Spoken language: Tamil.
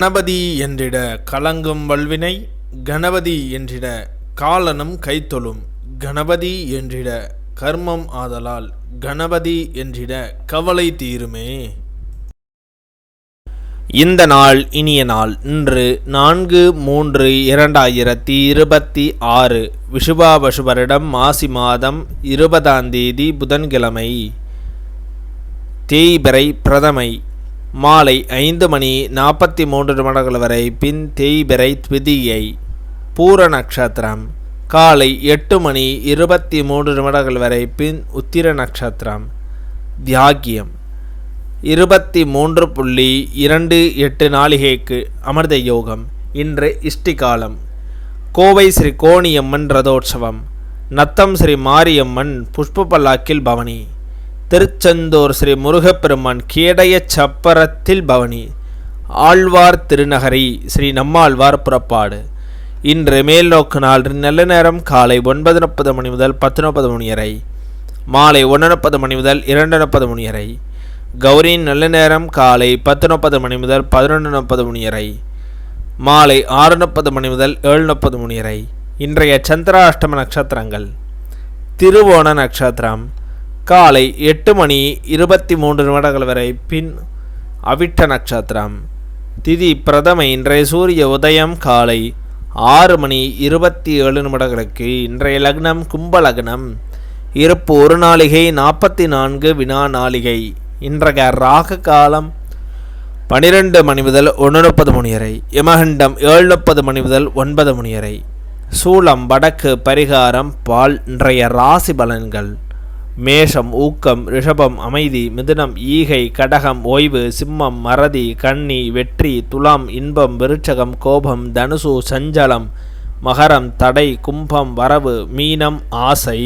கணபதி என்றிட கலங்கும் வல்வினை, கணபதி என்றிட காலனும் கைத்தொழும், கணபதி என்றிட கர்மம் ஆதலால், கணபதி என்றிட கவலை தீருமே. இந்த நாள் இனிய நாள். இன்று 4/3/2026 விஷுபாபசு வருடம் மாசி மாதம் 20ஆம் தேதி புதன்கிழமை. தேய்பிறை பிரதமை மாலை 5:43 வரை, பின் தேய்பிறை த்விதியை. பூர நட்சத்திரம் காலை 8:23 வரை, பின் உத்திர நட்சத்திரம். தியாகியம் 23.28 நாளிகைக்கு அமிர்த யோகம். இன்று இஷ்டிகாலம். கோவை ஸ்ரீ கோணியம்மன் ரதோற்சவம். நத்தம் ஸ்ரீ மாரியம்மன் புஷ்ப பல்லாக்கில் பவனி. திருச்செந்தூர் ஸ்ரீ முருகப்பெருமான் கேடய சப்பரத்தில் பவனி. ஆழ்வார் திருநகரி ஸ்ரீ நம்மாழ்வார் புறப்பாடு. இன்று மேல்நோக்கு நாள். நல்ல நேரம் காலை 9:30 முதல் 10:30 வரை, மாலை 1:30 முதல் 2:30 வரை. கௌரியின் நல்ல நேரம் காலை 10:30 முதல் 11:30 வரை, மாலை 6:30 முதல் 7:30 வரை. இன்றைய சந்திராஷ்டம நட்சத்திரங்கள். திருவோண நட்சத்திரம் காலை 8:23 வரை, பின் அவிட்ட நட்சத்திரம். திதி பிரதமை. இன்றைய சூரிய உதயம் காலை 6:27 இன்றைய லக்னம் கும்ப லக்னம். இருப்பு 1 நாளிகை 44 வினா நாளிகை. இன்றைய ராக காலம் 12 மணி முதல் 1:30 வரை, யமகண்டம் 7:30 முதல் 9 வரை. சூலம் வடக்கு. பரிகாரம் பால். இன்றைய ராசி பலன்கள். மேஷம் ஊக்கம், ரிஷபம் அமைதி, மிதுனம் ஈகை, கடகம் ஓய்வு, சிம்மம் மறதி, கன்னி வெற்றி, துலாம் இன்பம், விருச்சகம் கோபம், தனுசு சஞ்சலம், மகரம் தடை, கும்பம் வரவு, மீனம் ஆசை.